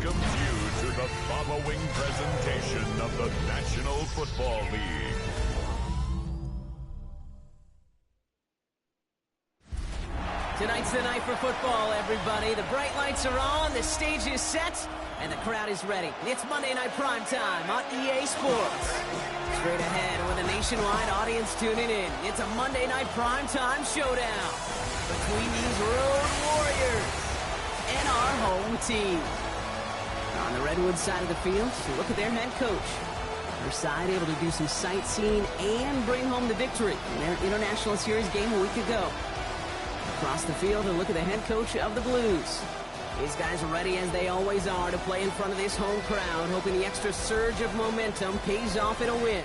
welcomes you to the following presentation of the National Football League. Tonight's the night for football, everybody. The bright lights are on, the stage is set, and the crowd is ready. It's Monday Night Primetime on EA Sports. Straight ahead with a nationwide audience tuning in. It's a Monday Night Primetime showdown between these road warriors and our home team. On the Redwood side of the field, look at their head coach. Their side able to do some sightseeing and bring home the victory in their International Series game a week ago. Across the field, and look at the head coach of the Blues. These guys are ready, as they always are, to play in front of this home crowd, hoping the extra surge of momentum pays off in a win.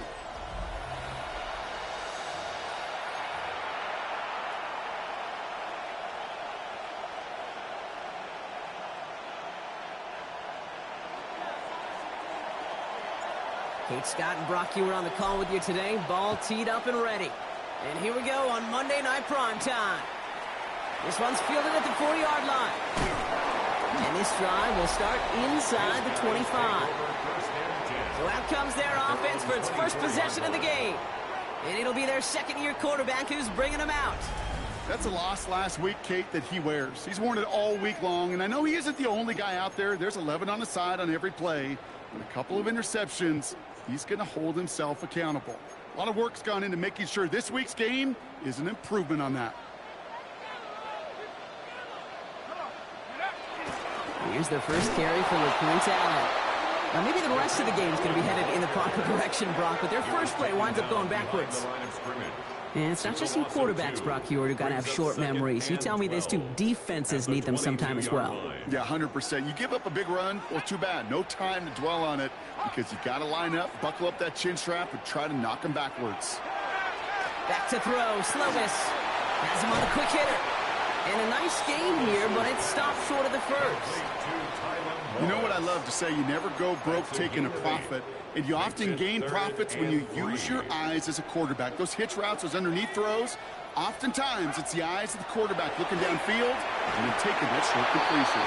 Kate Scott and Brock Ewer on the call with you today. Ball teed up and ready. And here we go on Monday Night Primetime. This one's fielded at the 4-yard line. And this drive will start inside the 25. So out comes their offense for its first possession of the game. And it'll be their second-year quarterback who's bringing them out. That's a loss last week, Kate, that he wears. He's worn it all week long, and I know he isn't the only guy out there. There's 11 on the side on every play. And a couple of interceptions, he's going to hold himself accountable. A lot of work's gone into making sure this week's game is an improvement on that. Here's their first carry for LaQuint Allen. Now maybe the rest of the game is going to be headed in the proper direction, Brock, but their first play winds up going backwards. And it's not just you quarterbacks, Brock Ewer, who got to have short memories. You tell me this too, defenses need them sometime as well. Yeah, 100%. You give up a big run, well, too bad. No time to dwell on it because you got to line up, buckle up that chin strap, and try to knock them backwards. Back to throw. Slovis has him on the quick hitter. And a nice game here, but it stopped short of the first. You know what I love to say? You never go broke taking a profit, and you often gain profits when you use your eyes as a quarterback. Those hitch routes, those underneath throws, oftentimes it's the eyes of the quarterback looking downfield and then taking that short completion.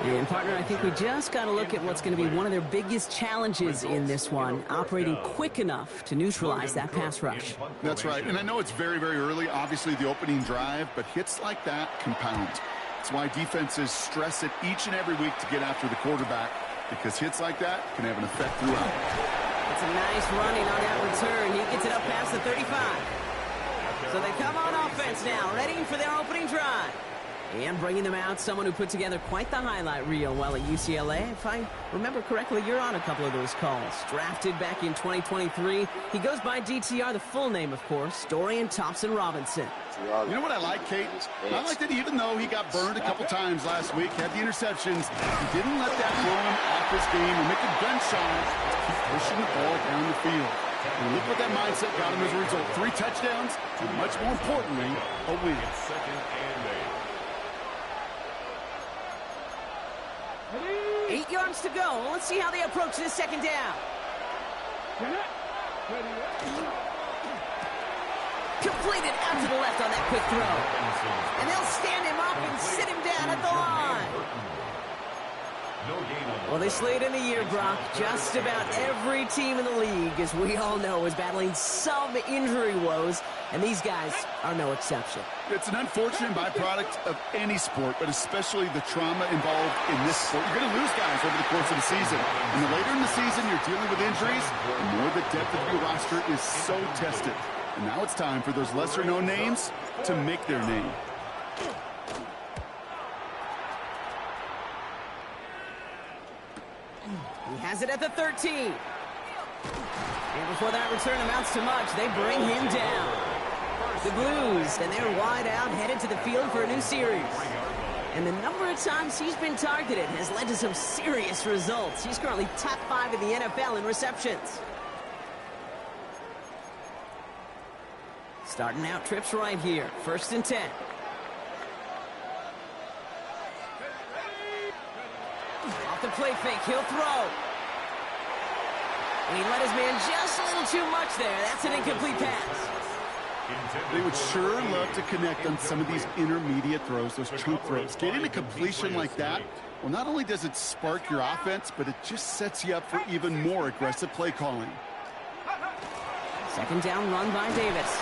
And, partner, I think we just got to look at what's going to be one of their biggest challenges in this one, operating quick enough to neutralize that pass rush. That's right, and I know it's very, very early, obviously the opening drive, but hits like that compound. That's why defenses stress it each and every week to get after the quarterback, because hits like that can have an effect throughout. It's a nice running on that return. He gets it up past the 35. So they come on offense now, ready for their opening drive. And bringing them out, someone who put together quite the highlight reel while at UCLA. If I remember correctly, you're on a couple of those calls. Drafted back in 2023. He goes by DTR, the full name, of course, Dorian Thompson-Robinson. You know what I like, Kate? I like that even though he got burned a couple times last week, had the interceptions, he didn't let that throw him off his game and make a gunshot to keep pushing the ball down the field. And look what that mindset got him as a result. 3 touchdowns, and much more importantly, a win. 8 yards to go. Let's see how they approach this second down. Completed out to the left on that quick throw. And they'll stand him up and sit him down at the line. Well, this late in the year, Brock, just about every team in the league, as we all know, is battling some injury woes, and these guys are no exception. It's an unfortunate byproduct of any sport, but especially the trauma involved in this sport. You're going to lose guys over the course of the season. And the later in the season you're dealing with injuries, the more the depth of your roster is so tested. And now it's time for those lesser-known names to make their name. He has it at the 13. And before that return amounts to much, they bring him down. The Blues, and they're wide out, headed to the field for a new series. And the number of times he's been targeted has led to some serious results. He's currently top 5 in the NFL in receptions. Starting out trips right here. 1st and 10. Off the play fake, he'll throw. And he let his man just a little too much there. That's an incomplete pass. They would sure love to connect on some of these intermediate throws, those chunk throws. Getting a completion like that, well, not only does it spark your offense, but it just sets you up for even more aggressive play calling. Second down run by Davis.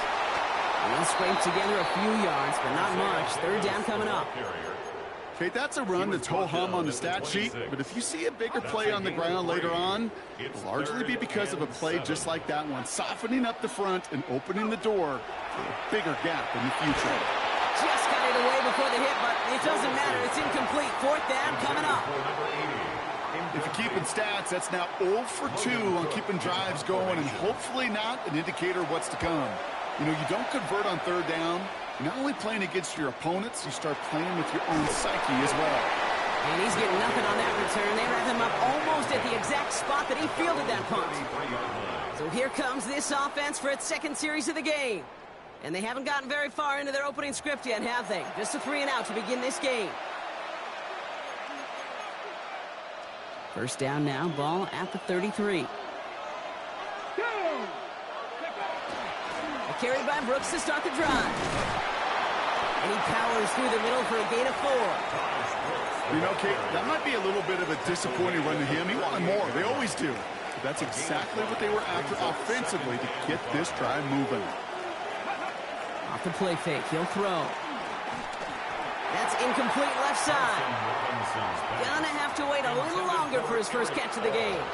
He'll scrape together a few yards, but not much. Third down coming up. Okay, that's a run that's ho-hum on the stat sheet, but if you see a bigger play on the ground later on, it'll largely be because of a play just like that one, softening up the front and opening the door for a bigger gap in the future. Just got it away before the hit, but it doesn't matter. It's incomplete. Fourth down coming up. If you're keeping stats, that's now 0 for 2 on keeping drives going, and hopefully not an indicator of what's to come. You know, you don't convert on third down. You're not only playing against your opponents, you start playing with your own psyche as well. And he's getting nothing on that return. They wrap him up almost at the exact spot that he fielded that punt. So here comes this offense for its second series of the game. And they haven't gotten very far into their opening script yet, have they? Just a 3-and-out to begin this game. First down now, ball at the 33. Carried by Brooks to start the drive. And he powers through the middle for a gain of 4. You know, Kate, that might be a little bit of a disappointing run to him. He wanted more. They always do. But that's exactly what they were after offensively to get this drive moving. Off the play fake, he'll throw. That's incomplete left side. Gonna have to wait a little longer for his first catch of the game.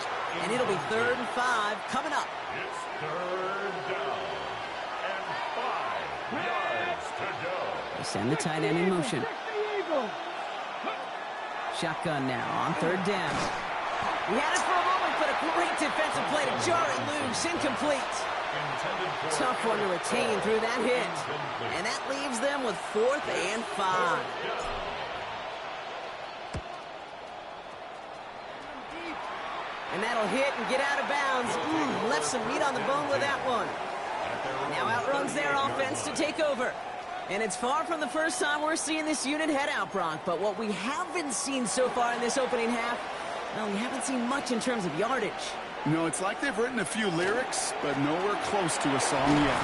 And it'll be 3rd and 5 coming up. It's 3rd down. They send the tight end in motion. Shotgun now on 3rd down. He had it for a moment, but a great defensive play to jar it loose. Incomplete. Tough one to retain through that hit. And that leaves them with 4th and 5. And that'll hit and get out of bounds. Left some meat on the bone with that one. Now outruns their offense to take over. And it's far from the first time we're seeing this unit head out, Brock. But what we haven't seen so far in this opening half, well, we haven't seen much in terms of yardage. You know, it's like they've written a few lyrics, but nowhere close to a song yet.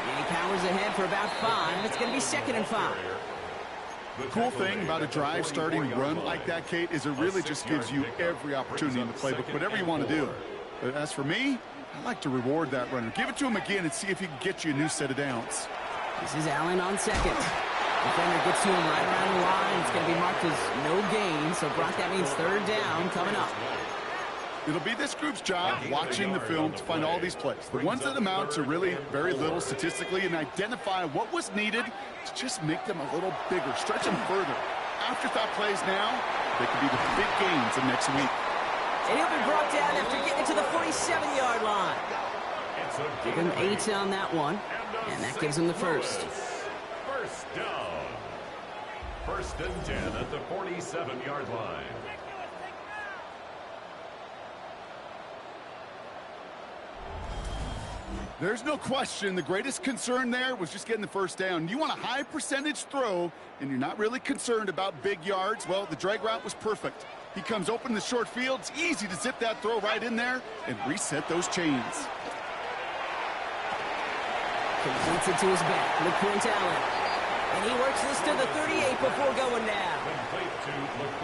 And he powers ahead for about 5. It's going to be 2nd and 5. The cool thing about a drive starting run like that, Kate, is it really just gives you every opportunity in the playbook, whatever you want to do. But as for me, I like to reward that runner. Give it to him again and see if he can get you a new set of downs. This is Allen on 2nd. Defender gets to him right around the line. It's going to be marked as no gain. So, Brock, that means 3rd down coming up. It'll be this group's job watching the film to find all these plays. The ones that amount to really very little statistically, and identify what was needed to just make them a little bigger, stretch them further. Afterthought plays now, they could be the big gains of next week. And he'll be brought down after getting it to the 47-yard line. Give him 8 on that one, and that gives him the first. First down. 1st and 10 at the 47-yard line. There's no question the greatest concern there was just getting the first down. You want a high percentage throw, and you're not really concerned about big yards. Well, the drag route was perfect. He comes open in the short field. It's easy to zip that throw right in there and reset those chains. Completes it to his back. LeQuint Allen. And he works this to the 38 before going down.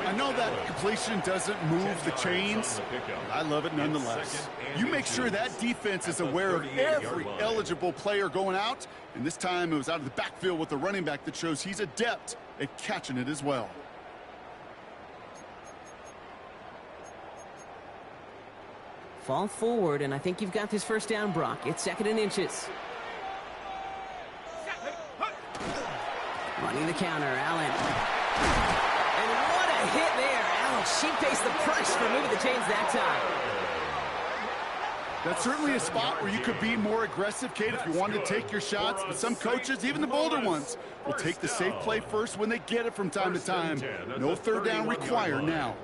I know that completion doesn't move the chains, but I love it nonetheless. You make sure that defense is aware of every eligible player going out, and this time it was out of the backfield with the running back that shows he's adept at catching it as well. Fall forward, and I think you've got this first down, Brock. It's 2nd and inches. Running the counter, Allen. And what a hit there. Ouch, she faced the price for moving the chains that time. That's certainly a spot where you could be more aggressive, Kate, if you wanted to take your shots. But some coaches, even the bolder ones, will take the safe play first when they get it from time to time. No 3rd down required now.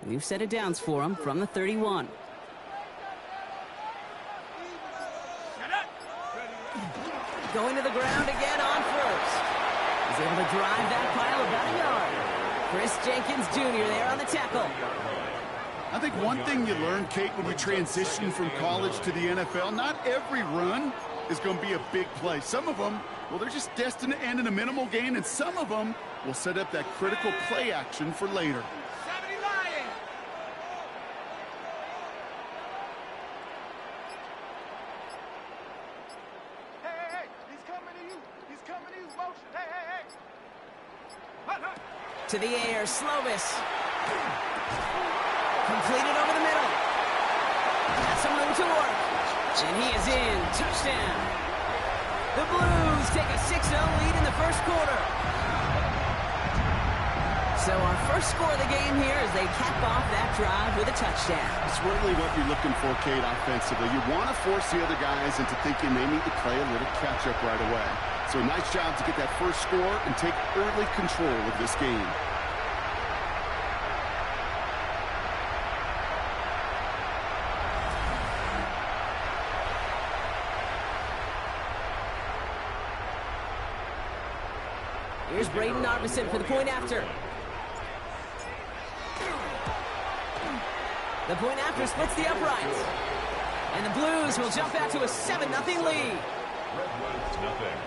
We've set it downs for him from the 31. Going to the ground again on 1st. able to drive that pile about a yard. Chris Jenkins Jr. there on the tackle. I think one thing you learn, Kate, when you transition from college to the NFL, not every run is going to be a big play. Some of them, well, they're just destined to end in a minimal gain, and some of them will set up that critical play action for later. To the air, Slovis. Completed over the middle. Has some room to work. And he is in. Touchdown. The Blues take a 6-0 lead in the first quarter. So our first score of the game here as they cap off that drive with a touchdown. It's really what you're looking for, Kate, offensively. You want to force the other guys into thinking they need to play a little catch-up right away. So nice job to get that first score and take early control of this game. Here's Braden Arvison for the point after. The point after splits the uprights. And the Blues will jump out to a 7-0 lead. Redwoods, nothing.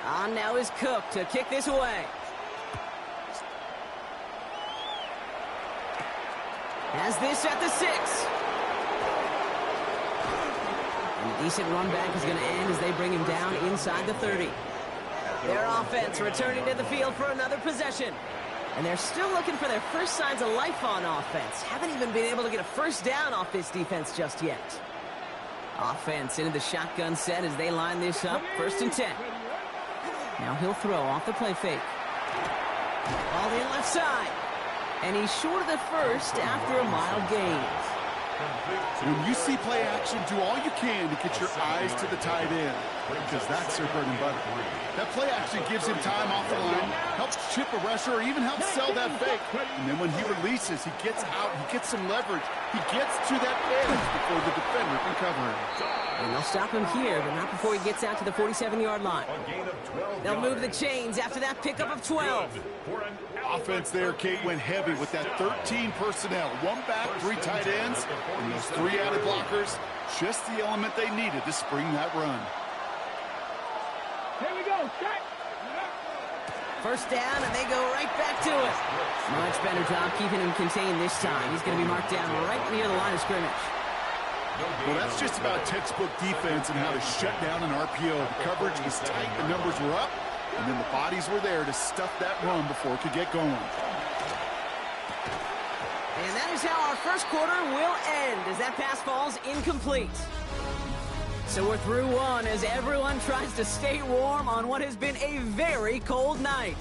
On now is Cook to kick this away. Has this at the 6. And a decent run back is going to end as they bring him down inside the 30. Their offense returning to the field for another possession. And they're still looking for their first signs of life on offense. Haven't even been able to get a first down off this defense just yet. Offense into the shotgun set as they line this up. 1st and 10. Now he'll throw off the play fake. Ball in left side. And he's short of the first after a mild gain. When you see play action, do all you can to get your eyes to the tight end, because that's their bread and butter. That play action gives him time off the line, helps chip a rusher, or even helps sell that fake. And then when he releases, he gets out, he gets some leverage. He gets to that edge before the defender can cover him. And they'll stop him here, but not before he gets out to the 47-yard line. They'll move the chains after that pickup of 12. Offense there, Kate, went heavy with that 13 personnel. 1 back, 3 tight ends, and those 3 added blockers. Just the element they needed to spring that run. Here we go, check. First down, and they go right back to it. Much better job keeping him contained this time. He's going to be marked down right near the line of scrimmage. Well, that's just about textbook defense and how to shut down an RPO. The coverage was tight, the numbers were up, and then the bodies were there to stuff that run before it could get going. And that is how our first quarter will end as that pass falls incomplete. So we're through one as everyone tries to stay warm on what has been a very cold night.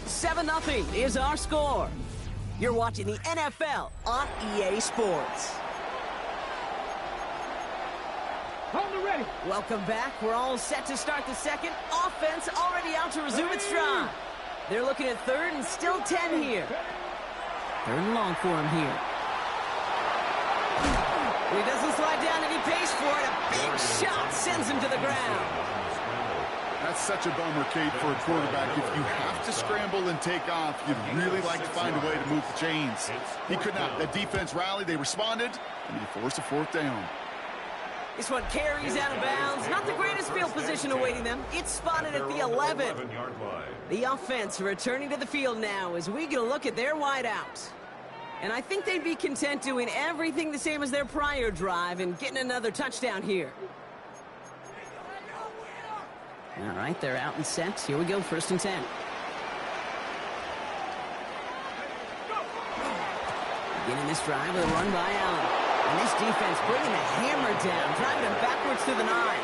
7-0 is our score. You're watching the NFL on EA Sports. Ready. Welcome back. We're all set to start the second. Offense already out to resume its drive. They're looking at 3rd and still 10 here. 3rd and long for him here. He doesn't slide down and he pays for it. A big shot sends him to the ground. That's such a bummer, Kate, for a quarterback. If you have to scramble and take off, you'd really like to find a way to move the chains. He could not. The defense rallied, they responded, and they forced a 4th down. This one carries out of bounds. Not the greatest field position awaiting them. It's spotted at the 11. The offense returning to the field now as we get a look at their wideouts. And I think they'd be content doing everything the same as their prior drive and getting another touchdown here. All right, they're out and set. Here we go, 1st and 10. Beginning this drive with a run by Allen. And this defense bringing the hammer down, driving him backwards to the 9.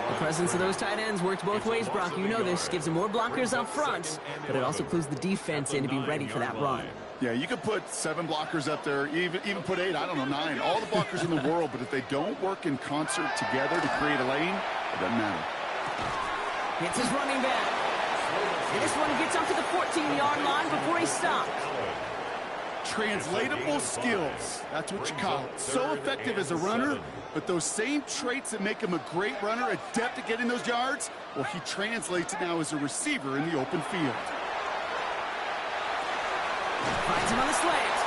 The presence of those tight ends works both ways, Brock. You know this. Gives them more blockers up front, but it also clues the defense in to be ready for that run. Yeah, you could put 7 blockers up there, even put 8, I don't know, 9. All the blockers in the world, but if they don't work in concert together to create a lane, it doesn't matter. Hits his running back. And this one gets up to the 14-yard line before he stopped. Translatable skills. That's what you call it. So effective as a runner, but those same traits that make him a great runner, adept at getting those yards, well, he translates it now as a receiver in the open field. Finds him on the slant.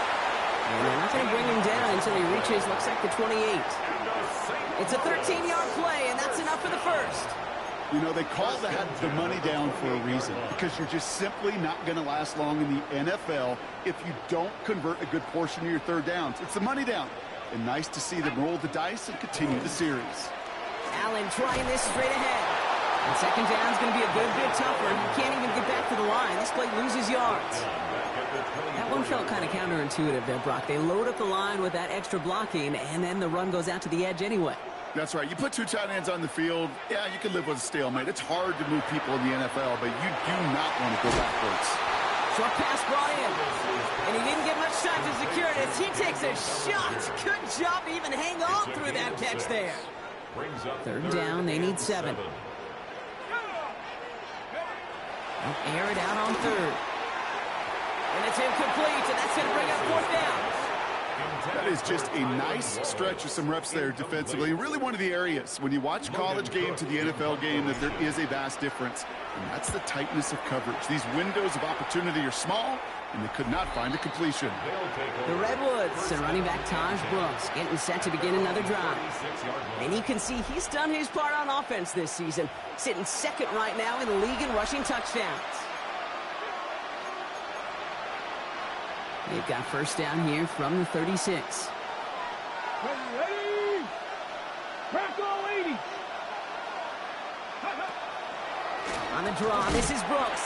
And they're not going to bring him down until he reaches, looks like the 28. It's a 13-yard play, and that's enough for the first. You know, they call that the money down for a reason, because you're just simply not going to last long in the NFL if you don't convert a good portion of your third downs. It's the money down. And nice to see them roll the dice and continue the series. Allen trying this straight ahead. And second down is going to be a good bit tougher. He can't even get back to the line. This play loses yards. That one felt kind of counterintuitive there, Brock. They load up the line with that extra blocking, and then the run goes out to the edge anyway. That's right. You put two tight ends on the field, yeah, you can live with a stalemate. It's hard to move people in the NFL, but you do not want to go backwards. Short pass brought in, and he didn't get much time to secure it as he takes a shot. Good job to even hang on through that catch there. Third down, they need 7. They'll air it out on third. And it's incomplete, and that's going to bring up fourth down. That is just a nice stretch of some reps there defensively. Really one of the areas when you watch college game to the NFL game that there is a vast difference. And that's the tightness of coverage. These windows of opportunity are small, and they could not find a completion. The Redwoods and running back Taj Brooks getting set to begin another drive. And you can see he's done his part on offense this season, sitting second right now in the league in rushing touchdowns. They've got first down here from the 36. Ready! Crackle 80! On the draw, this is Brooks.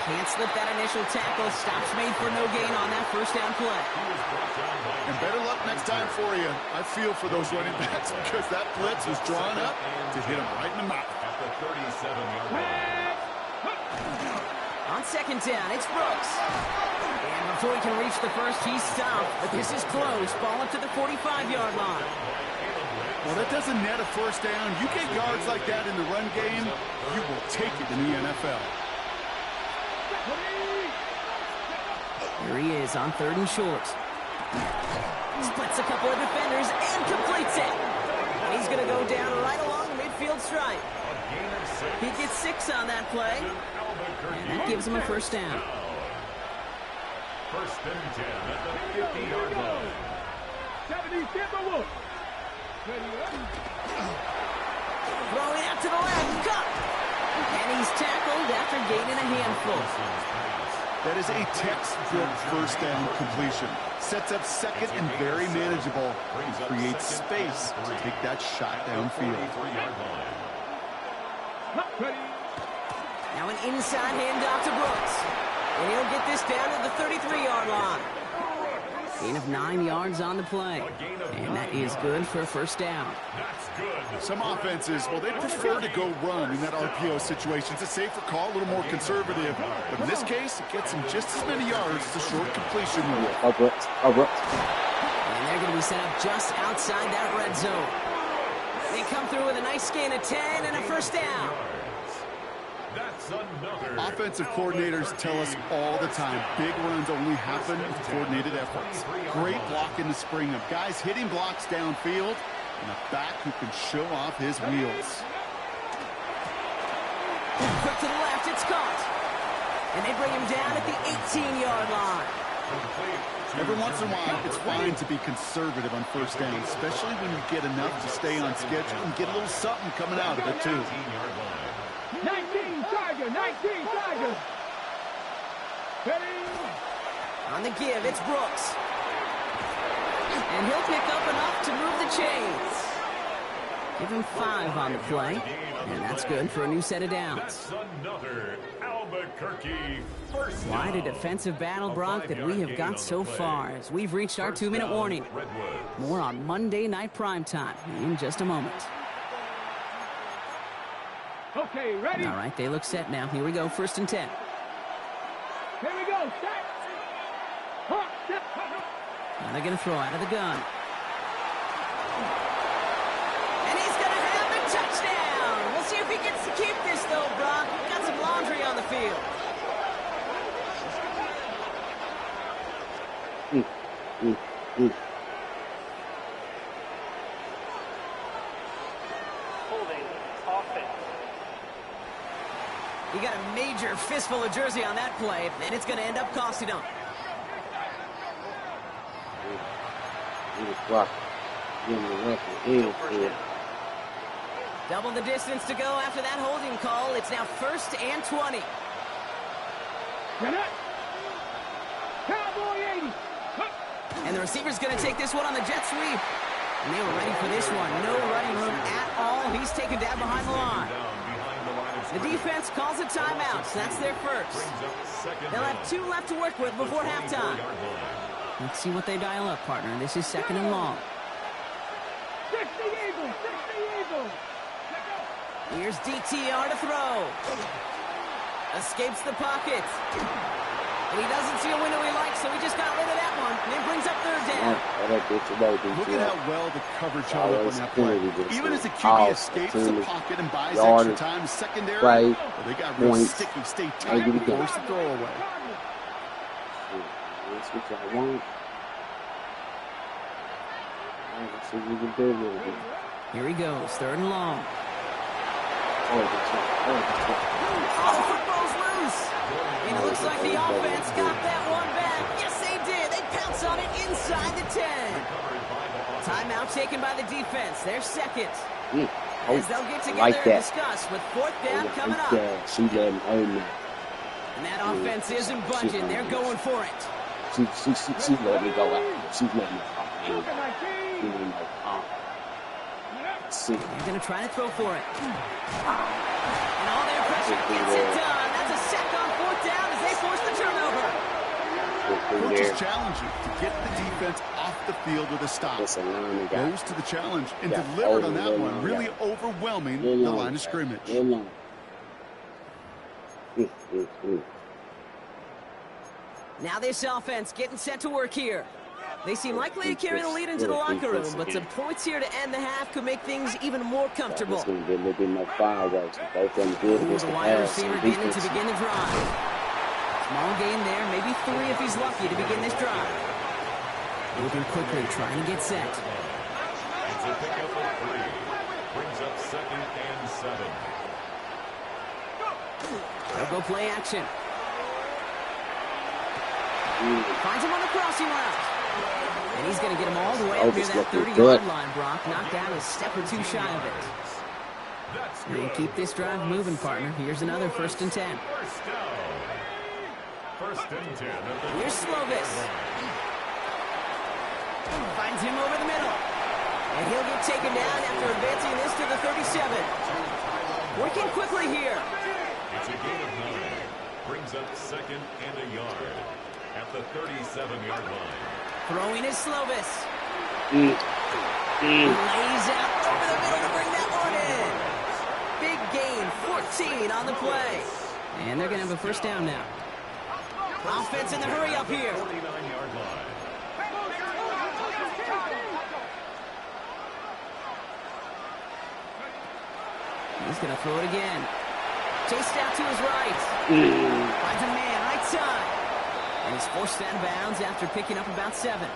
Can't slip that initial tackle. Stops made for no gain on that first down play. And better luck next time for you. I feel for those running backs because that blitz was drawn up to hit him right in the mouth. On second down, it's Brooks. And before he can reach the first, he's stopped. But this is close. Ball up to the 45-yard line. Well, that doesn't net a first down. You get yards like that in the run game, you will take it in the NFL. Here he is on third and short. Splits a couple of defenders and completes it. And he's going to go down right along the midfield stripe. He gets 6 on that play. And that gives him a first down. First and 10 at the 50-yard line. 70, Timberwolves. Throwing out to the left. Cut. And he's tackled after gaining a handful. That is a textbook first down completion. Sets up second and very manageable. And creates space to take that shot downfield. Now an inside handoff to Brooks. And he'll get this down to the 33-yard line. Gain of 9 yards on the play. And that is good for a first down. Some offenses, well, they prefer to go run in that RPO situation. It's a safer call, a little more conservative. But in this case, it gets him just as many yards as a short completion rule. And they're going to be set up just outside that red zone. They come through with a nice gain of 10 and a first down. Offensive coordinators tell us all the time, big runs only happen with coordinated efforts. Great block in the spring of guys hitting blocks downfield and a back who can show off his wheels. Quick to the left, it's caught. And they bring him down at the 18-yard line. Every once in a while, it's fine to be conservative on first down, especially when you get enough to stay on schedule and get a little something coming out of it, too. 19 Tiger, 19 Tiger. Ready? On the give, it's Brooks. And he'll pick up enough to move the chains. Give him 5 on the play. And that's good for a new set of downs. Another Albuquerque first down. Quite a defensive battle, Brock, that we have got so far as we've reached our 2-minute warning. More on Monday Night Primetime in just a moment. Okay, ready? All right, they look set now. Here we go, first and 10. Here we go. Set. Now they're going to throw out of the gun. And he's going to have a touchdown. We'll see if He gets to keep this, though, Brock. Got some laundry on the field. Holding offense. He got a major fistful of jersey on that play, and it's going to end up costing him. Double the distance to go after that holding call. It's now 1st and 20. Cowboy 80. And the receiver's going to take this one on the jet sweep. And they were ready for this one. No running room at all. He's taken down behind the line. The defense calls a timeout, so that's their first. They'll have 2 left to work with before halftime. Let's see what they dial up, partner. This is 2nd and long. 60 Eagles, 60 Eagles. Here's DTR to throw. Escapes the pocket. And he doesn't see a window he likes, so he just got rid of that one. And it brings up 3rd down. Look at how well the coverage held up on that play. Even as the QB escapes the pocket and buys extra time, secondary, well, they got real sticky. Stay tight and force the throwaway. That's what y'all want. Let's see what we can do with it. Here he goes, 3rd and long. Oh, Football's loose. And it looks like the offense got that one back. Yes, they did. They pounce on it inside the 10. Timeout taken by the defense. They're second. As they'll get together and discuss with 4th down coming up. She let him own me. And that offense isn't budging. They're going for it. She let me go out. She let me go. See. They're going to try to throw for it. And all their pressure gets it done. That's a sack on 4th down as they force the turnover. Coach is challenging to get the defense off the field with a stop. Goes to the challenge and delivered on that one. Really overwhelming the line of scrimmage. Now this offense getting set to work here. They seem likely to carry the lead into the locker room, but some points here to end the half could make things even more comfortable. It's going to be a little bit more fireworks. Both of them good against the wide pass. receiver getting to begin the drive. Small gain there, maybe 3 if he's lucky to begin this drive. Moving quickly, trying to get set. It's a pickup of 3. Brings up 2nd and 7. They'll go play action. Finds him on the crossing route. And he's going to get him all the way up near that 30-yard line, Brock. Knocked down a step or 2 shy of it. And keep this drive moving, partner. Here's another 1st and 10. First and 10. Here's Slovis. Finds him over the middle. And he'll get taken down after advancing this to the 37. Working quickly here. It's a gain of 9. Brings up 2nd and a yard at the 37-yard line. Throwing is Slovis. Lays out over the middle to bring that one in. Big gain, 14 on the play. And they're going to have a 1st down now. Offense in the hurry up here. 49-yard line. He's going to throw it again. Chased out to his right. Finds a man, right side. And he's forced out of bounds after picking up about 7.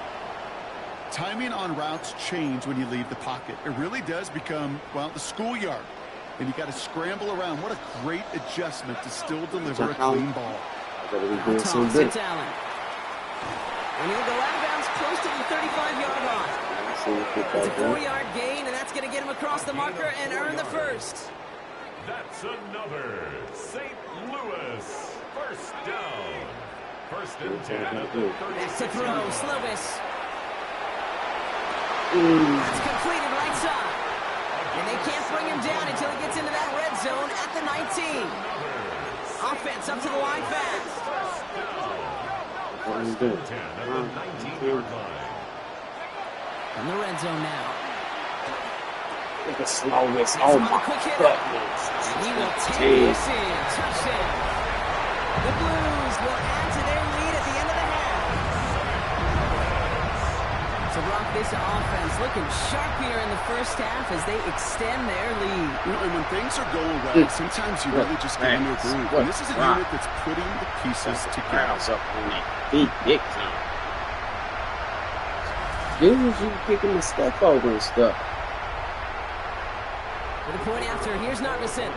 Timing on routes change when you leave the pocket. It really does become, well, the schoolyard. And you got to scramble around. What a great adjustment to still deliver a clean ball. Toss to Allen. And he'll go out of bounds close to the 35-yard line. It's a 4-yard gain, and that's going to get him across the marker and earn the 1st. That's another St. Louis 1st down. 1st and 10 at the 36. That's to throw, Slovis. That's completed right side. And they can't bring him down until he gets into that red zone at the 19. Offense up to the line fast. 1st and 10 at the 19-yard line. In the red zone now. Look at Slovis. Oh my goodness. And he will take this in. Touchdown. The Blues will add to their lead at the end of the half. So Brock, this offense looking sharp here in the first half as they extend their lead. And when things are going well, sometimes you really just get into a groove. And this is a unit that's putting the pieces together. Big time. Dudes, you kicking the stuff over and stuff. With a point after, here's Narvison.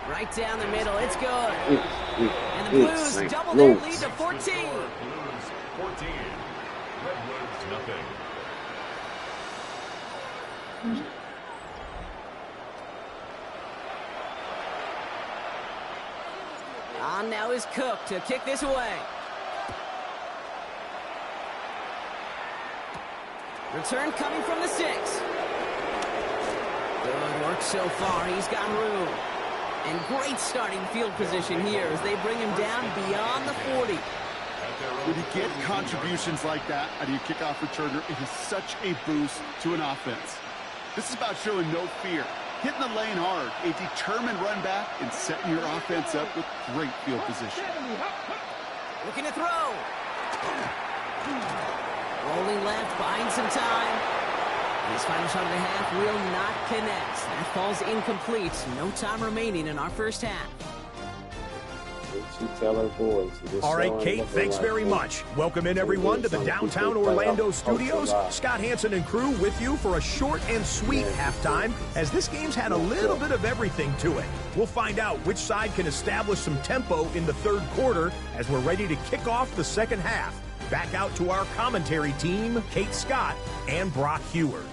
Right down the middle, it's good. And the Blues double their lead to 14. Blues 14. Redwoods nothing. On now is Cook to kick this away. Return coming from the 6. Good work so far. He's got room. And great starting field position here as they bring him down beyond the 40. When you get contributions like that out of your kickoff returner, it is such a boost to an offense. This is about showing no fear, hitting the lane hard, a determined run back, and setting your offense up with great field position. Looking to throw. Rolling left, buying some time. His final shot of the half will not connect. That falls incomplete. No time remaining in our first half. All right, Kate, thanks very much. Welcome in, everyone, to the downtown Orlando studios. Scott Hansen and crew with you for a short and sweet halftime, as this game's had a little bit of everything to it. We'll find out which side can establish some tempo in the third quarter as we're ready to kick off the second half. Back out to our commentary team, Kate Scott and Brock Heward.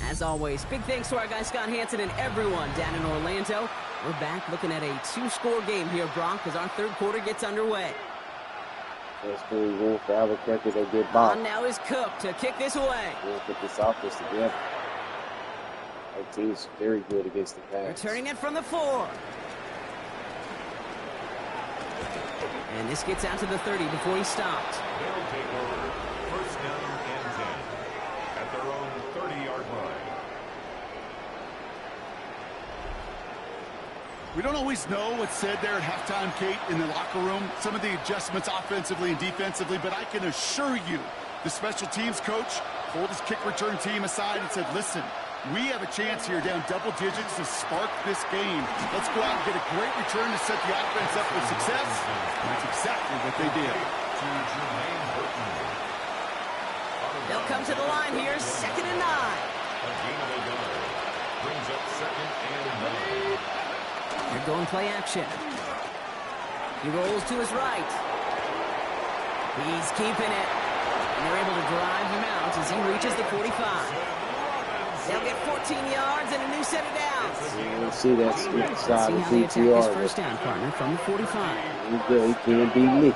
As always, big thanks to our guy Scott Hansen and everyone down in Orlando. We're back looking at a two-score game here, Brock, as our third quarter gets underway. That's going to for Albuquerque. They get bombed. On now is Cook to kick this away. We'll put this offense together. Our team's very good against the pass. Returning it from the 4. And this gets out to the 30 before he stopped. They'll take over. First down and 10 at their own 30-yard line. We don't always know what's said there at halftime, Kate, in the locker room. Some of the adjustments offensively and defensively, but I can assure you the special teams coach pulled his kick return team aside and said, listen, we have a chance here down double digits to spark this game. Let's go out and get a great return to set the offense up for success. And that's exactly what they did. They'll come to the line here, 2nd and 9. A gain of a yard brings up 2nd and 9. They're going play action. He rolls to his right. He's keeping it. And they're able to drive him out as he reaches the 45. They'll get 14 yards and a new set of downs. You'll see that split side See of how they attack his PTR. first down, partner, from the 45. He can't beat me. A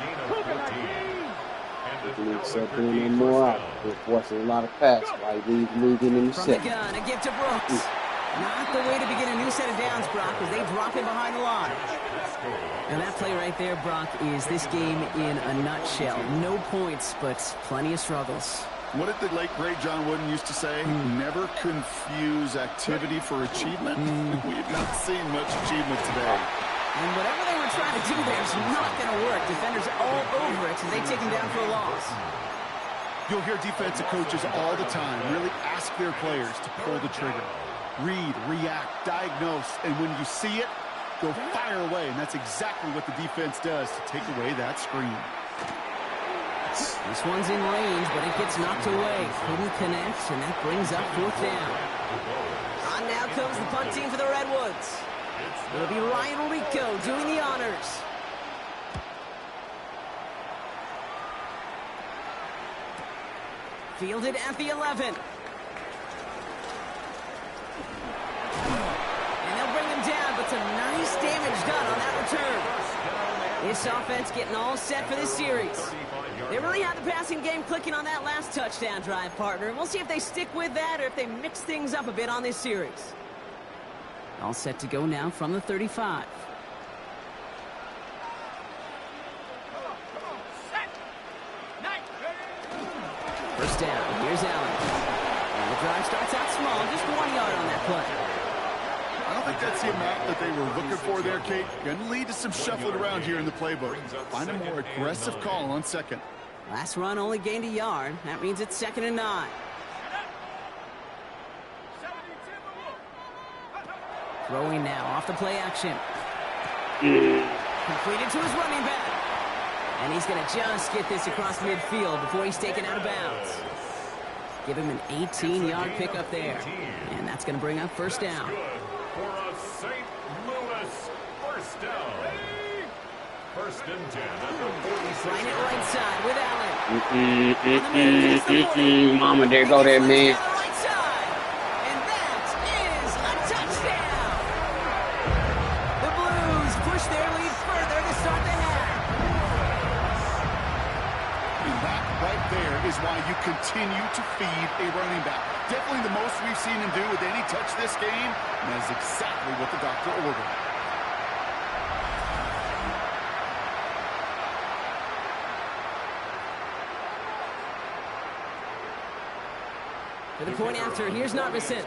gain of 14. He needs something and more out. He's forcing a lot of pass while he leads moving in the From the set. gun, a give to Brooks. Not the way to begin a new set of downs, Brock, as they drop him behind the line. And that play right there, Brock, is this game in a nutshell. No points, but plenty of struggles. What did the late, great John Wooden used to say? Never confuse activity for achievement. We have not seen much achievement today. And whatever they were trying to do there is not going to work. Defenders all over it as they take him down for a loss. You'll hear defensive coaches all the time really ask their players to pull the trigger. Read, react, diagnose, and when you see it, go fire away. And that's exactly what the defense does to take away that screen. This one's in range, but it gets knocked away. Couldn't connect, and that brings up 4th down. On now comes the punt team for the Redwoods. It'll be Ryan Rico doing the honors. Fielded at the 11. And they'll bring him down, but some nice damage done on that return. This offense getting all set for this series. They really had the passing game clicking on that last touchdown drive, partner. We'll see if they stick with that or if they mix things up a bit on this series. All set to go now from the 35. First down. Here's Allen. And the drive starts out small, just 1 yard on that play. I don't think that's the amount that they were looking for there, Kate. Going to lead to some shuffling around here in the playbook. Find a more aggressive call on second. Last run only gained a yard. That means it's 2nd and 9. Throwing now off the play action. Completed to his running back. And he's going to just get this across midfield before he's taken out of bounds. Give him an 18-yard pickup there. And that's going to bring up first down. For a St. Louis first down. 1st and 10 at the 46. Right at right side with Allen. Mama, there go that man. Right side. And that is a touchdown. The Blues push their lead further to start the half. And that right there is why you continue to feed a running back. Definitely the most we've seen him do with any touch this game, and that is exactly what the doctor ordered. For the point after, here's Narvison.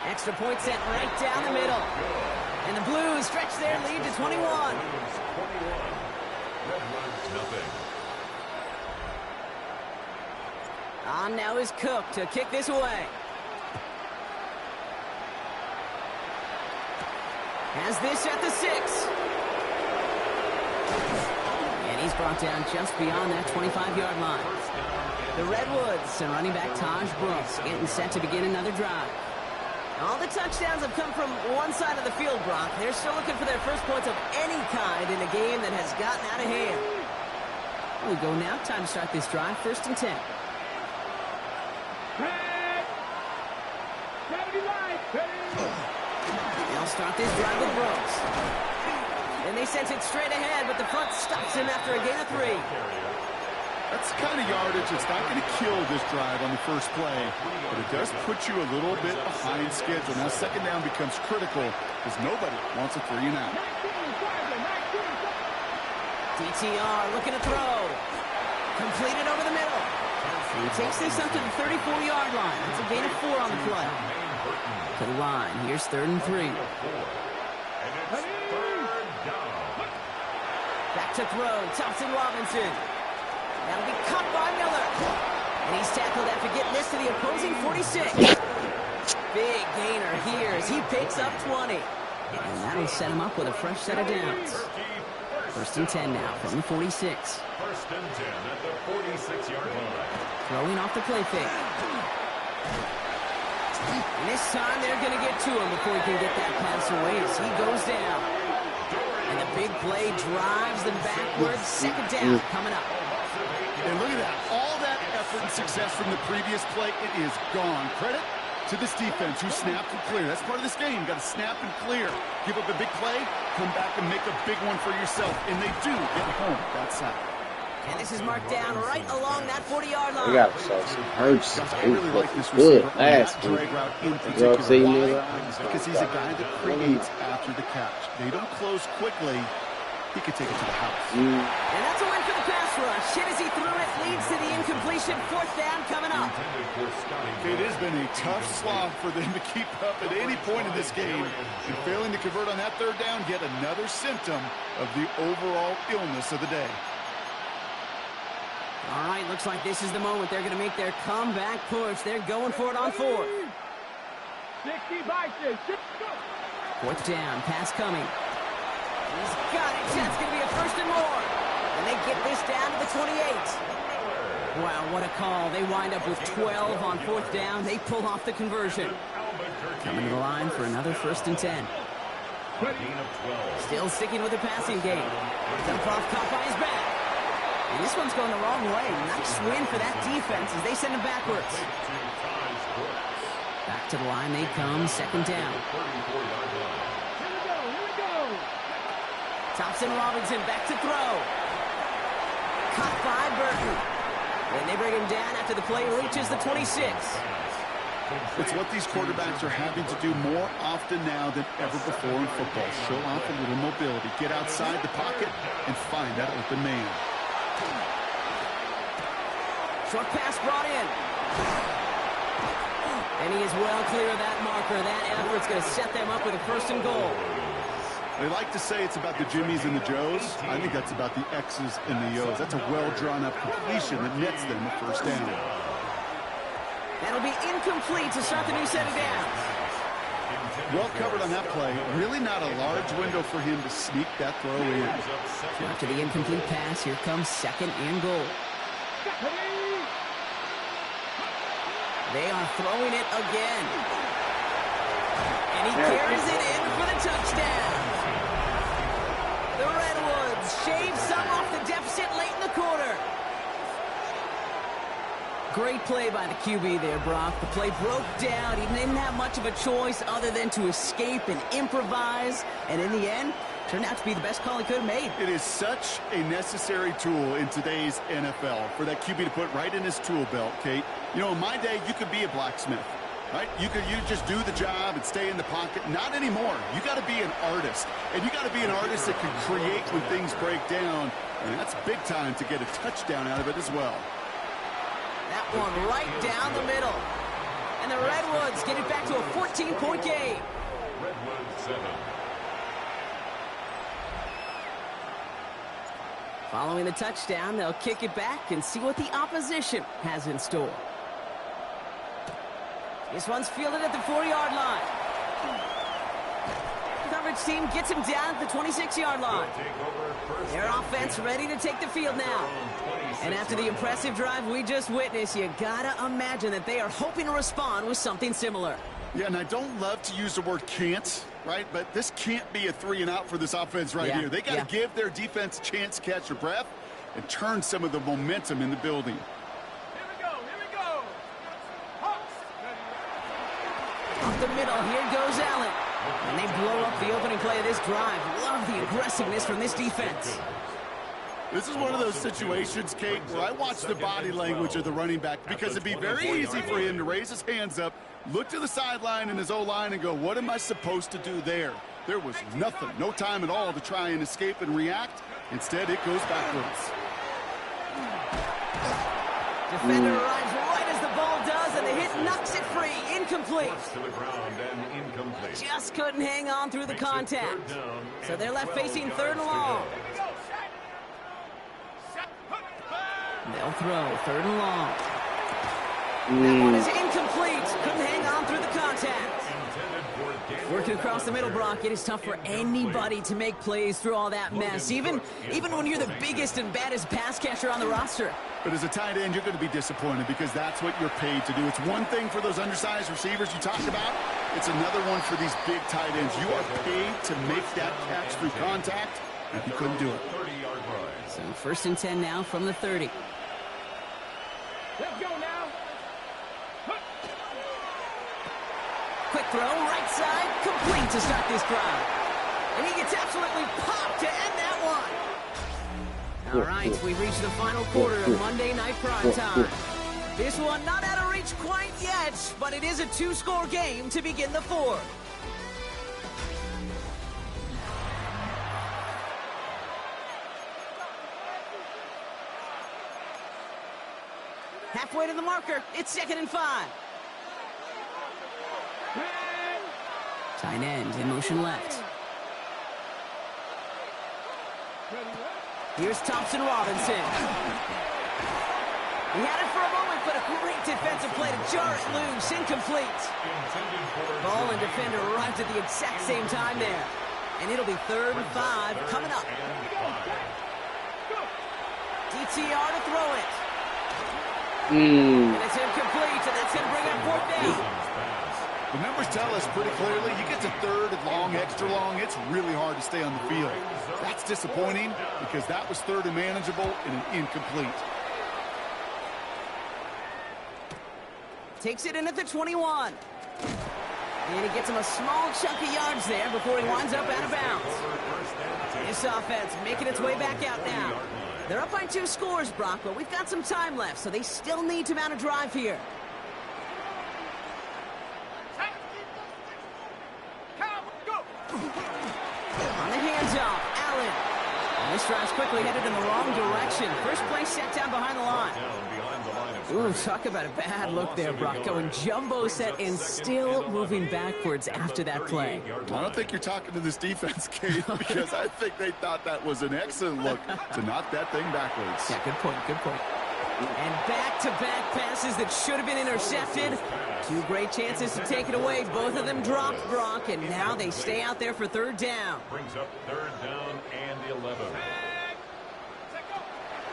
Extra point sent right down the middle. And the Blues stretch their lead to 21. On now is Cook to kick this away. Has this at the 6. And he's brought down just beyond that 25-yard line. The Redwoods and running back Taj Brooks getting set to begin another drive. All the touchdowns have come from one side of the field, Brock. They're still looking for their first points of any kind in a game that has gotten out of hand. We go now. Time to start this drive. 1st and 10. They'll start this drive with Brooks. And they sent it straight ahead, but the front stops him after a gain of 3. That's the kind of yardage that's not going to kill this drive on the first play, but it does put you a little bit behind schedule. Now 2nd down becomes critical because nobody wants a 3 and out. DTR looking to throw. Completed over the middle. He takes this up to the 34-yard line. That's a gain of 4 on the play. To the line. Here's 3rd and 3. Back to throw. Thompson Robinson. That'll be caught by Miller. And he's tackled after getting this to the opposing 46. Big gainer here as he picks up 20. And that'll set him up with a fresh set of downs. 1st and 10 now from the 46. 1st and 10 at the 46-yard line. Throwing off the play fake. And this time they're going to get to him before he can get that pass away as he goes down. And the big play drives them backwards. 2nd down coming up. And look at that. All that effort and success from the previous play, it is gone. Credit to this defense who snapped and cleared. That's part of this game. You got to snap and clear. Give up a big play, come back and make a big one for yourself. And they do get home that side. And this is marked down right along that 40-yard line. We got ourselves some hurts. I really like this Good receiver last on week. that drag route in Y'all see particular. me? Why? Because he's a guy that creates after the catch. They don't close quickly. He could take it to the house. And that's a win for the pass rush. Hit as he threw it, leads to the incompletion. 4th down coming up. It has been a tough slog for them to keep up at any point in this game. And failing to convert on that 3rd down, yet another symptom of the overall illness of the day. All right, looks like this is the moment they're going to make their comeback push. They're going for it on 4th. 4th down, pass coming. He's got it. That's going to be a 1st and more. And they get this down to the 28. Wow, what a call. They wind up with 12 on 4th down. They pull off the conversion. Coming to the line for another 1st and 10. Still sticking with the passing game. Dump off caught by his back. And this one's going the wrong way. Nice win for that defense as they send him backwards. Back to the line they come. 2nd down. Thompson Robinson back to throw. Caught by Burton. And they bring him down after the play reaches the 26. It's what these quarterbacks are having to do more often now than ever before in football. Show off a little mobility. Get outside the pocket and find that open man. Short pass brought in. And he is well clear of that marker. That effort's going to set them up with a 1st and goal. They like to say it's about the Jimmies and the Joes. I think that's about the X's and the O's. That's a well-drawn-up completion that nets them a 1st down. That'll be incomplete to start the new set of downs. Well covered on that play. Really not a large window for him to sneak that throw in. After the incomplete pass, here comes 2nd and goal. They are throwing it again. And he carries it in for the touchdown. The Redwoods shave some off the deficit late in the quarter. Great play by the QB there, Brock. The play broke down. He didn't have much of a choice other than to escape and improvise. And in the end, turned out to be the best call he could have made. It is such a necessary tool in today's NFL for that QB to put right in his tool belt, Kate. You know, in my day, you could be a blacksmith, right? You just do the job and stay in the pocket. Not anymore. You got to be an artist. And you got to be an artist that can create when things break down. And that's big time to get a touchdown out of it as well. That one right down the middle. And the Redwoods get it back to a 14-point game. Redwoods 7. Following the touchdown, they'll kick it back and see what the opposition has in store. This one's fielded at the 4-yard line. Coverage team gets him down at the 26-yard line. Their offense ready to take the field now. And after the impressive drive we just witnessed, you gotta imagine that they are hoping to respond with something similar. Yeah, and I don't love to use the word can't, right? But this can't be a 3-and-out for this offense right here. They got to give their defense a chance to catch their breath and turn some of the momentum in the building. Here we go, here we go. Up the middle, here goes Allen. And they blow up the opening play of this drive. Love the aggressiveness from this defense. This is one of those situations, Kate, where I watch the body language of the running back because it'd be very easy for him to raise his hands up, look to the sideline in his O-line and go, what am I supposed to do there? There was nothing, no time at all to try and escape and react. Instead, it goes backwards. Defender arrives right as the ball does, and the hit knocks it free. Incomplete. To the ground and incomplete. Just couldn't hang on through the contact. So they're left facing 3rd and long. They'll throw 3rd and long. That one is incomplete. Couldn't hang on through the contact. Working across the middle, Brock, it is tough for anybody to make plays through all that mess, even when you're the biggest and baddest pass catcher on the roster. But as a tight end, you're going to be disappointed because that's what you're paid to do. It's one thing for those undersized receivers you talked about. It's another one for these big tight ends. You are paid to make that catch through contact, and you couldn't do it. 30-yard line. So 1st and 10 now from the 30. Let's go now. Quick throw, right side, complete to start this drive. And he gets absolutely popped to end that one. All right, we've reached the final quarter of Monday Night Prime Time. This one not out of reach quite yet, but it is a 2-score game to begin the 4th. Halfway to the marker, it's 2nd and 5. Tight end in motion left. Here's Thompson Robinson. He had it for a moment, but a great defensive play to jar it loose. Incomplete. Ball and defender arrived at the exact same time there. And it'll be 3rd and 5 coming up. DTR to throw it. And it's incomplete, and that's going to bring up 4th down. The numbers tell us pretty clearly, you get to 3rd and long, extra long, it's really hard to stay on the field. That's disappointing because that was 3rd and manageable and an incomplete. Takes it in at the 21. And he gets him a small chunk of yards there before he winds up out of bounds. This offense making its way back out now. They're up by 2 scores, Brock, but we've got some time left, so they still need to mount a drive here. handoff. Allen. And this drive's quickly headed in the wrong direction. First play set down behind the line. Ooh, talk about a bad look there, Brock. Going jumbo set and still moving backwards after that play. I don't think you're talking to this defense, Kate, because I think they thought that was an excellent look to knock that thing backwards. Yeah, good point, good point. And back-to-back passes that should have been intercepted. Two great chances to take it away. Both of them dropped, Brock, and now they stay out there for third down. Brings up third down and 11.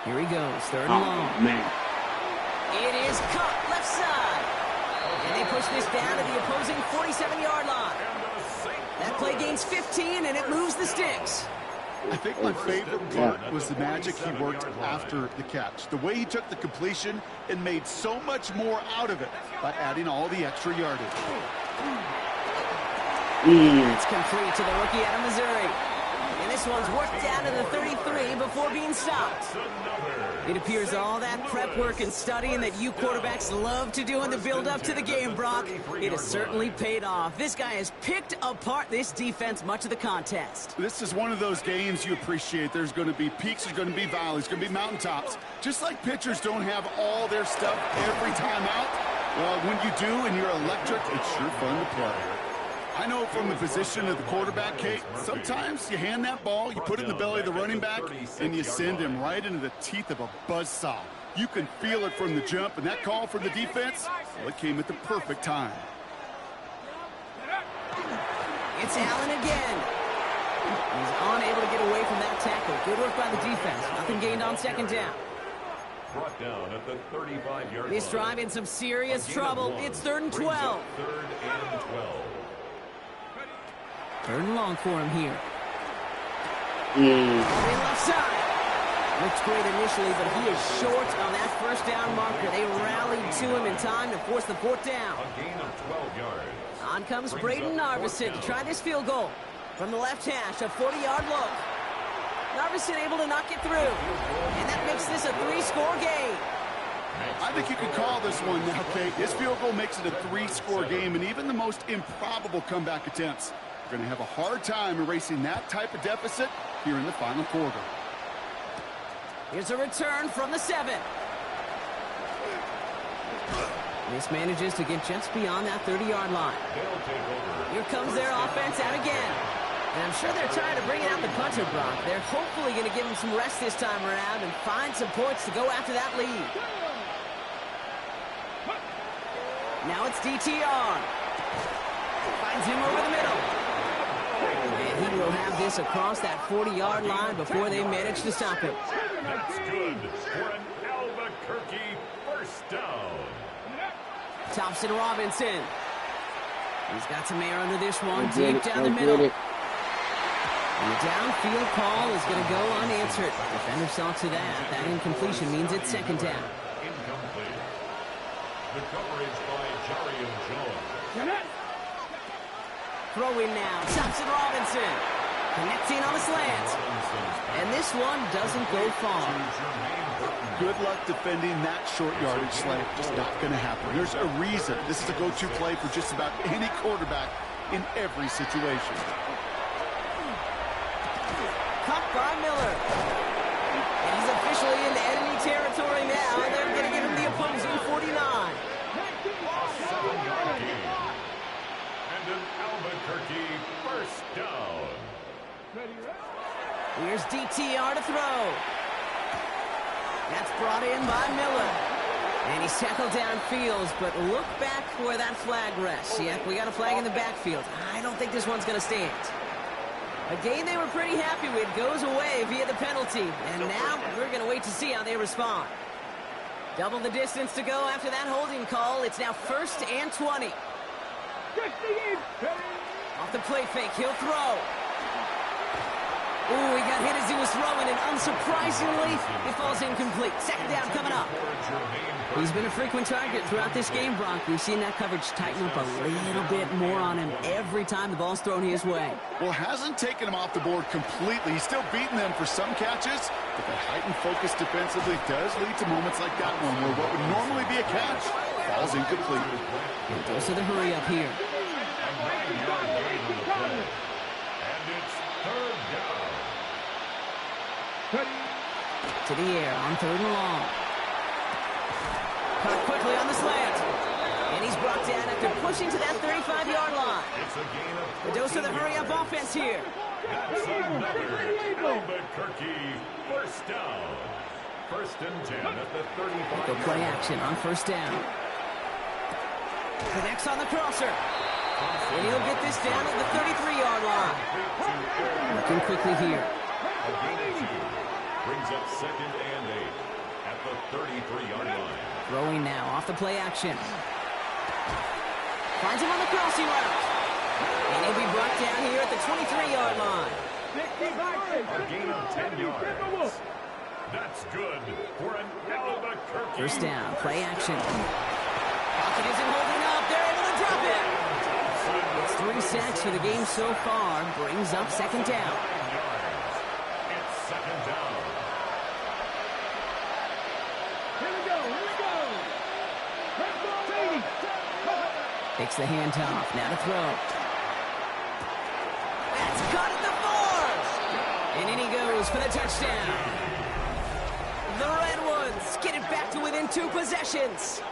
Here he goes, third and long. Man. It is caught left side. And they push this down to the opposing 47-yard line. That play gains 15, and it moves the sticks. I think my favorite part was the magic he worked after the catch. The way he took the completion and made so much more out of it by adding all the extra yardage. It's complete to the rookie out of Missouri. And this one's worked down to the 33 before being stopped. It appears all that prep work and studying that you quarterbacks love to do in the build-up to the game, Brock, it has certainly paid off. This guy has picked apart this defense much of the contest. This is one of those games you appreciate. There's going to be peaks, there's going to be valleys, there's going to be mountaintops. Just like pitchers don't have all their stuff every time out, well, when you do and you're electric, it's sure fun to play. I know from the position of the quarterback, Kate, sometimes you hand that ball, you put it in the belly of the running back, and you send him right into the teeth of a buzzsaw. You can feel it from the jump, and that call for the defense, well, it came at the perfect time. It's Allen again. He's unable to get away from that tackle. Good work by the defense. Nothing gained on second down. Brought down at the 35-yard line. This drive in some serious trouble. It's third and 12. Third and 12. Third and long for him here. Mm. On the left side. Looks great initially, but he is short on that first down marker. They rallied to him in time to force the fourth down. A gain of 12 yards. On comes Braden Narveson to try this field goal. From the left hash, a 40-yard look. Narveson able to knock it through. And that makes this a three-score game. I think you can call this one now, Kate. This field goal makes it a three-score game, and even the most improbable comeback attempts are going to have a hard time erasing that type of deficit here in the final quarter. Here's a return from the 7. This manages to get just beyond that 30-yard line. Here comes their offense out again. And I'm sure they're tired of bringing out the punter, Brock. They're hopefully going to give him some rest this time around and find some points to go after that lead. Now it's DTR. Finds him over the middle. And he will have this across that 40-yard line before they manage to stop him. That's good for an Albuquerque first down. Thompson Robinson. He's got some air under this one, deep down the middle. And the downfield call is going to go unanswered. Defender saw to that. That incompletion means it's second down. Incomplete. The coverage by Jarian Jones. Throw in now. Thompson Robinson. Connecting on the slant. And this one doesn't go far. Good luck defending that short yardage slant. Just not going to happen. There's a reason this is a go-to play for just about any quarterback in every situation. Cut by Miller. And he's officially into enemy territory now. They're going to give him the opposing 49. And an Albuquerque first down. Here's DTR to throw. That's brought in by Miller. And he's tackled downfield, but look back where that flag rests. Yeah, we got a flag in the backfield. I don't think this one's going to stand. A game they were pretty happy with goes away via the penalty. And now we're going to wait to see how they respond. Double the distance to go after that holding call. It's now 1st and 20. Off the play fake, he'll throw. Ooh, he got hit as he was throwing, and unsurprisingly, it falls incomplete. Second down coming up. He's been a frequent target throughout this game, Brock. We've seen that coverage tighten up a little bit more on him every time the ball's thrown his way. Well, hasn't taken him off the board completely. He's still beating them for some catches, but the heightened focus defensively does lead to moments like that one where what would normally be a catch falls incomplete. Goes to the hurry up here. And it's third down. To the air on 3rd and long. Caught quickly on the slant. And he's brought down after pushing to that 35-yard line. It's a gain of A dose of the hurry-up offense here. That's another Albuquerque first down. 1st and 10 at the 35. Go play action on 1st down. Connects on the crosser. And he'll get this down at the 33-yard line. Looking quickly here. A gain of 2. Brings up 2nd and 8 at the 33-yard line. Throwing now off the play action. Finds him on the crossing route. And he'll be brought down here at the 23-yard line. A gain of 10 yards. That's good for an Albuquerque. 1st down, play action. Pocket isn't holding up. They're able to drop it. It's 3 sacks for the game so far. Brings up 2nd down. It's 2nd down. Here we go. Takes the handoff. Now to throw. That's caught at the 4. And in he goes for the touchdown. The Redwoods get it back to within 2 possessions.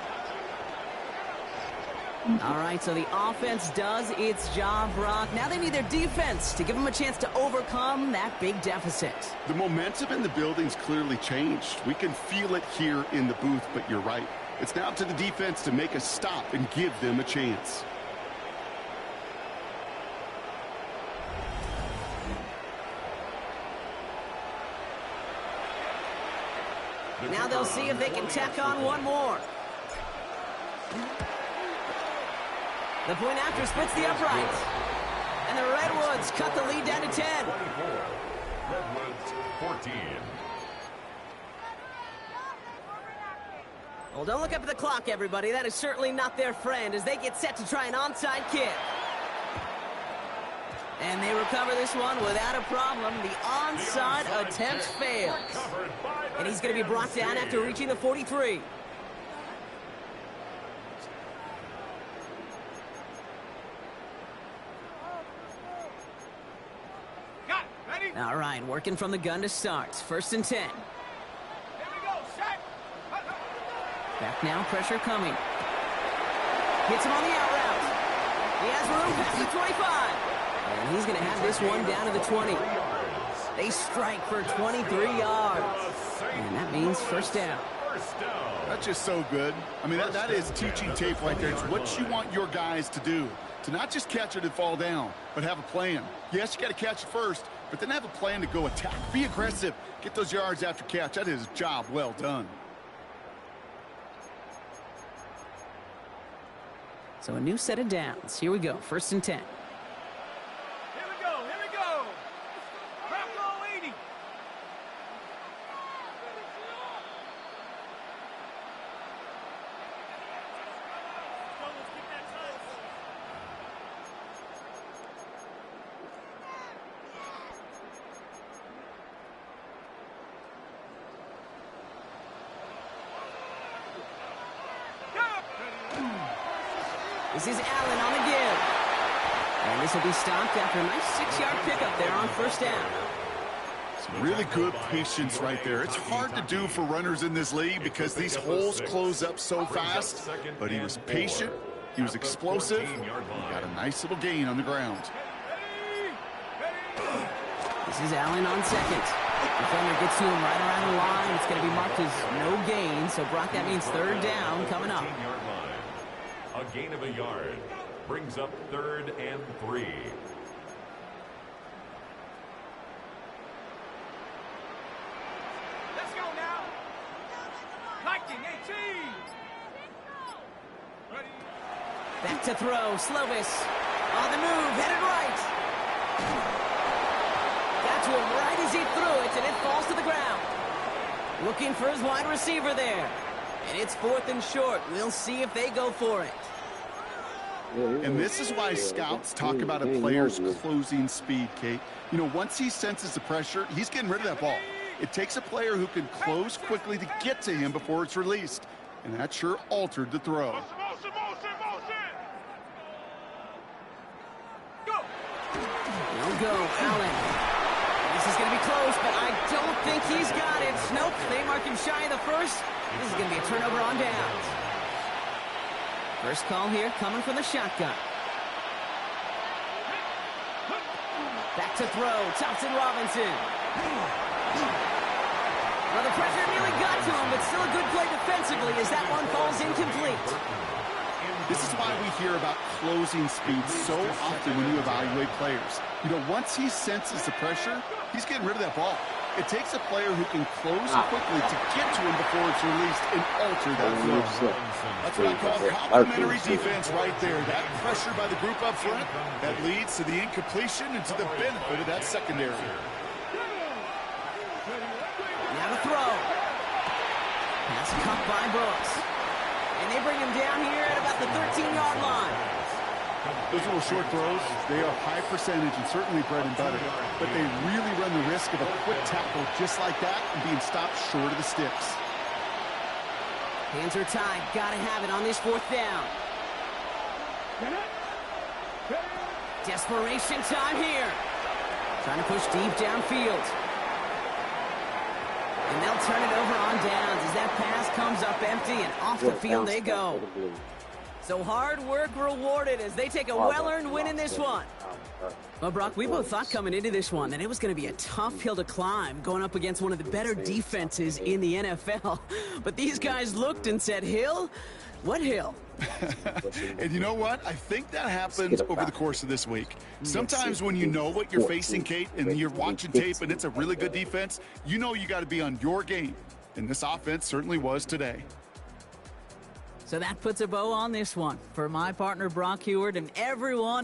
All right, so the offense does its job, Brock. Now they need their defense to give them a chance to overcome that big deficit. The momentum in the building's clearly changed. We can feel it here in the booth, but you're right. It's now up to the defense to make a stop and give them a chance. Now they'll see if they can tack on one more. The point after splits the upright. And the Redwoods cut the lead down to 10. 24. Redwoods 14. Well, don't look up at the clock, everybody. That is certainly not their friend as they get set to try an onside kick. And they recover this one without a problem. The onside attempt fails. And he's going to be brought down after reaching the 43. All right, working from the gun to start. 1st and 10. Here we go, set. Back now, pressure coming. Hits him on the out route. He has room past the 25. And he's going to have this one down to the 20. They strike for 23 yards. And that means 1st down. That's just so good. I mean, that is teaching tape right there. It's what you want your guys to do. To not just catch it and fall down, but have a plan. Yes, you got to catch it first, but then have a plan to go attack. Be aggressive. Get those yards after catch. That is a job well done. So a new set of downs. Here we go. 1st and 10. Here we go. Bravo 80. This is Allen on the give. And this will be stopped after a nice 6-yard pickup there on 1st down. Really good patience right there. It's hard to do for runners in this league because these holes close up so fast. But he was patient. He was explosive. He got a nice little gain on the ground. This is Allen on 2nd. Defender gets to him right around the line. It's going to be marked as no gain. So, Brock, that means 3rd down coming up. A gain of a yard brings up 3rd and 3. Let's go now. Liking 18. Ready. Back to throw. Slovis on the move. Headed right. Got to him right as he threw it, and it falls to the ground. Looking for his wide receiver there. And it's 4th and short. We'll see if they go for it. And this is why scouts talk about a player's closing speed, Kate. You know, once he senses the pressure, he's getting rid of that ball. It takes a player who can close quickly to get to him before it's released. And that sure altered the throw. Go. No go, Allen. This is going to be close, but I don't think he's got it. Nope, they mark him shy of the first. This is going to be a turnover on downs. First call here coming from the shotgun. Back to throw, Thompson Robinson. Well, the pressure nearly got to him, but still a good play defensively as that one falls incomplete. This is why we hear about closing speed so often when you evaluate players. You know, once he senses the pressure, he's getting rid of that ball. It takes a player who can close quickly to get to him before it's released and alter that flow. That's what I call complementary defense right there. That pressure by the group up front, that leads to the incompletion and to the benefit of that secondary. Now the throw. Pass caught by Brooks. And they bring him down here at about the 13-yard line. Those little short throws, they are high percentage and certainly bread and butter. But they really run the risk of a quick tackle just like that and being stopped short of the sticks. Hands are tied. Got to have it on this fourth down. Desperation time here. Trying to push deep downfield. And they'll turn it over on downs as that pass comes up empty and off the field they go. So hard work rewarded as they take a well-earned win in this one. Well, Brock, we both thought coming into this one that it was going to be a tough hill to climb going up against one of the better defenses in the NFL. But these guys looked and said, Hill? What hill? And you know what? I think that happens over the course of this week. Sometimes when you know what you're facing, Kate, and you're watching tape and it's a really good defense, you know you got to be on your game. And this offense certainly was today. So that puts a bow on this one. For my partner, Brock Heward, and everyone